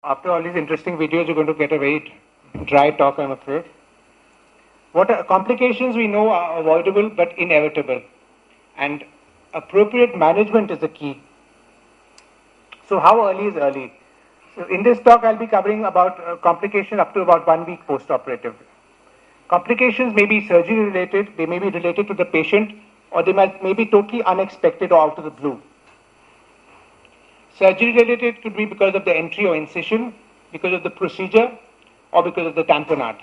After all these interesting videos, you're going to get a very dry talk, I'm afraid. What are complications we know are avoidable but inevitable, and appropriate management is the key. So, how early is early? So, in this talk, I'll be covering about complications up to about 1 week post-operative. Complications may be surgery related, they may be related to the patient, or they may be totally unexpected or out of the blue. Surgery related could be because of the entry or incision, because of the procedure, or because of the tamponade.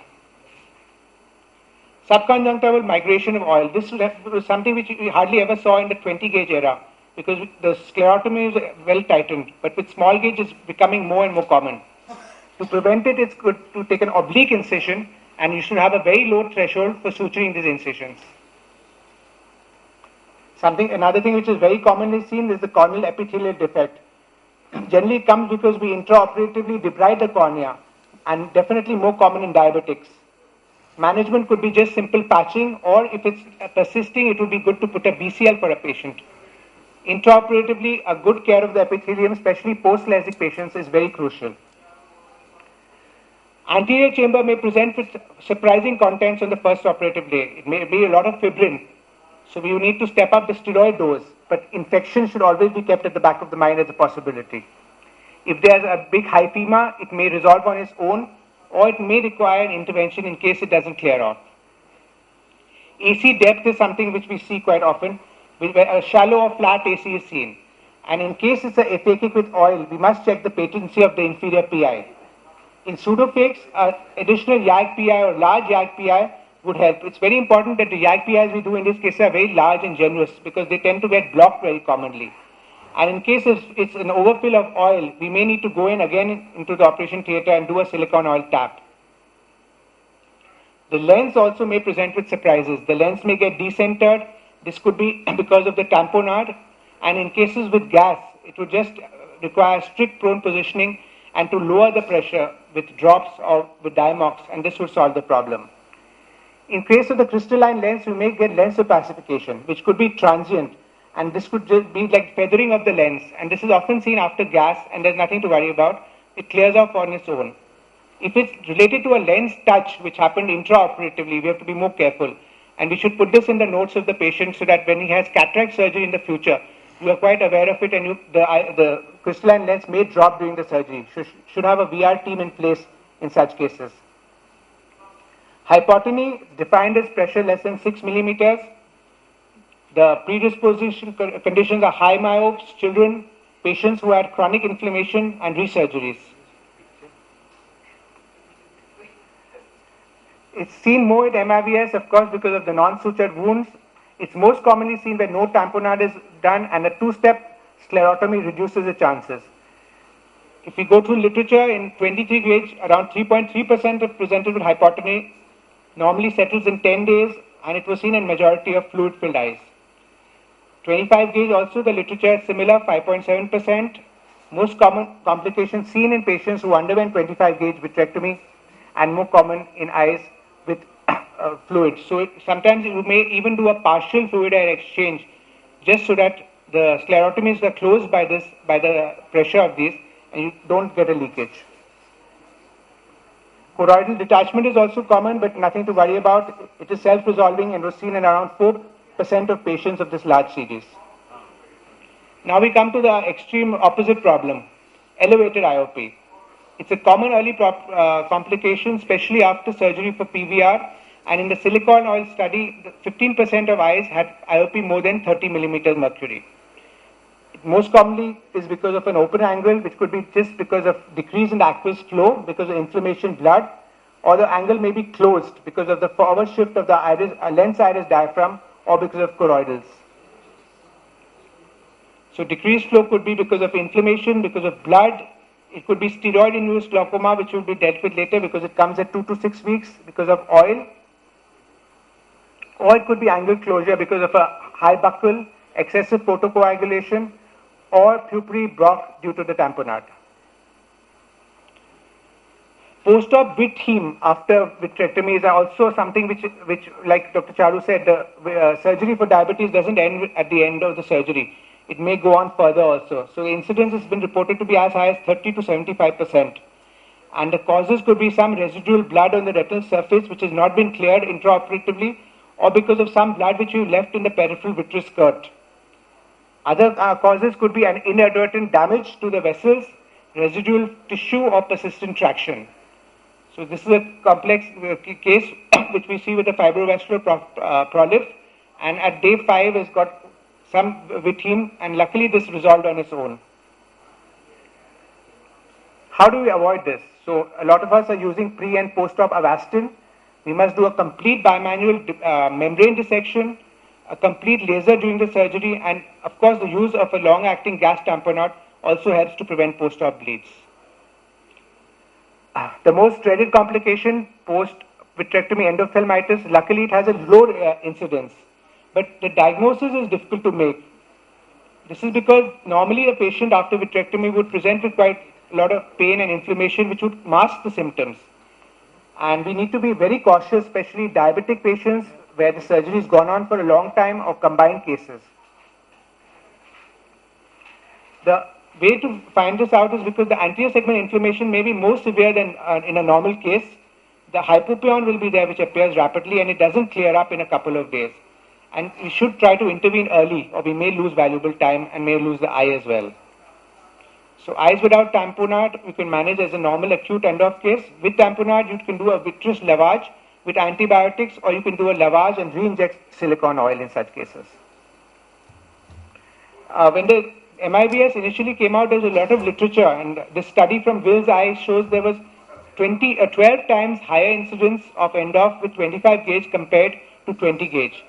Subconjunctival migration of oil. This was something which we hardly ever saw in the 20 gauge era because the sclerotomy is well tightened, but with small gauge it's becoming more and more common. To prevent it, it's good to take an oblique incision, and you should have a very low threshold for suturing these incisions. Another thing which is very commonly seen is the corneal epithelial defect. Generally, it comes because we intraoperatively debride the cornea, and definitely more common in diabetics. Management could be just simple patching, or if it's persisting, it would be good to put a BCL for a patient. Intraoperatively, a good care of the epithelium, especially post-LASIK patients, is very crucial. Anterior chamber may present with surprising contents on the first operative day. It may be a lot of fibrin, so we need to step up the steroid dose, but infection should always be kept at the back of the mind as a possibility. If there's a big hyphema, it may resolve on its own, or it may require an intervention in case it doesn't clear off. AC depth is something which we see quite often, where a shallow or flat AC is seen. And in case it's aphakic with oil, we must check the patency of the inferior PI. In pseudofakes, additional YAG PI or large YAG PI would help. It's very important that the YAG PIs we do in this case are very large and generous because they tend to get blocked very commonly. And in case it's an overfill of oil, we may need to go in again into the operation theatre and do a silicone oil tap. The lens also may present with surprises. The lens may get decentered. This could be because of the tamponade. And in cases with gas, it would just require strict prone positioning and to lower the pressure with drops or with Diamox, and this would solve the problem. In case of the crystalline lens, we may get lens opacification, which could be transient. And this could just be like feathering of the lens. And this is often seen after gas, and there's nothing to worry about. It clears off on its own. If it's related to a lens touch, which happened intraoperatively, we have to be more careful. And we should put this in the notes of the patient so that when he has cataract surgery in the future, you are quite aware of it, and the crystalline lens may drop during the surgery. Should have a VR team in place in such cases. Hypotony, defined as pressure less than 6 millimeters. The predisposition conditions are high myopes, children, patients who had chronic inflammation, and resurgeries. It's seen more at MIVS, of course, because of the non-sutured wounds. It's most commonly seen where no tamponade is done, and a two-step sclerotomy reduces the chances. If we go through literature, in 23 gauge, around 3.3% of presented with hypotony normally settles in 10 days, and it was seen in majority of fluid-filled eyes. 25 gauge also, the literature is similar, 5.7%. Most common complications seen in patients who underwent 25 gauge vitrectomy, and more common in eyes with fluid. So sometimes you may even do a partial fluid air exchange just so that the sclerotomies are closed by the pressure of these, and you don't get a leakage. Choroidal detachment is also common, but nothing to worry about. It is self-resolving and was seen in around 4% of patients of this large series. Now we come to the extreme opposite problem, elevated IOP. It's a common early complication, especially after surgery for PVR. And in the silicone oil study, 15% of eyes had IOP more than 30 millimeters mercury. It most commonly is because of an open angle, which could be just because of decrease in the aqueous flow, because of inflammation, blood, or the angle may be closed because of the forward shift of the lens iris diaphragm, or because of choroidals. So decreased flow could be because of inflammation, because of blood. It could be steroid-induced glaucoma, which will be dealt with later because it comes at 2 to 6 weeks because of oil. Or it could be angle closure because of a high buccal, excessive photocoagulation, or pupillary Brock due to the tamponade. Post-op bit heme after vitrectomy is also something which, like Dr. Charu said, the surgery for diabetes doesn't end at the end of the surgery. It may go on further also. So the incidence has been reported to be as high as 30 to 75%. And the causes could be some residual blood on the retinal surface which has not been cleared intraoperatively, or because of some blood which you left in the peripheral vitreous skirt. Other causes could be an inadvertent damage to the vessels, residual tissue, or persistent traction. So this is a complex case which we see with the fibrovascular prolif, and at day 5 has got some Wittham, and luckily this resolved on its own. How do we avoid this? So a lot of us are using pre and post-op Avastin. We must do a complete bimanual membrane dissection, a complete laser during the surgery, and of course the use of a long-acting gas tamponade also helps to prevent post-op bleeds. The most dreaded complication post-vitrectomy endophthalmitis, luckily it has a low incidence, but the diagnosis is difficult to make. This is because normally a patient after vitrectomy would present with quite a lot of pain and inflammation which would mask the symptoms. And we need to be very cautious, especially diabetic patients where the surgery has gone on for a long time, or combined cases. The way to find this out is because the anterior segment inflammation may be more severe than in a normal case. The hypopyon will be there which appears rapidly, and it doesn't clear up in a couple of days. And we should try to intervene early, or we may lose valuable time and may lose the eye as well. So eyes without tamponade, you can manage as a normal acute end-off case. With tamponade, you can do a vitreous lavage with antibiotics, or you can do a lavage and re-inject silicone oil in such cases. When the MIVS initially came out, there was a lot of literature, and the study from Will's eye shows there was 12 times higher incidence of end-off with 25 gauge compared to 20 gauge.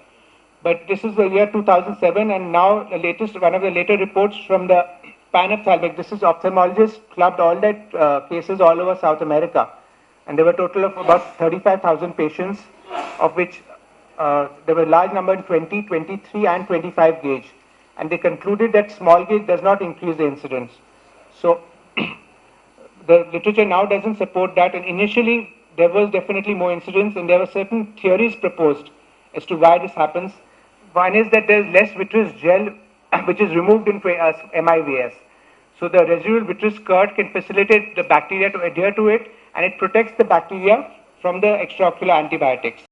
But this is the year 2007, and now the latest, one of the later reports from the panophthalmic, this is ophthalmologists clubbed all that cases all over South America, and there were a total of about 35,000 patients, of which there were a large number in 20, 23 and 25 gauge, and they concluded that small gauge does not increase the incidence. So the literature now doesn't support that, and initially there was definitely more incidence, and there were certain theories proposed as to why this happens. One is that there is less vitreous gel which is removed in MIVS. So the residual vitreous skirt can facilitate the bacteria to adhere to it, and it protects the bacteria from the extraocular antibiotics.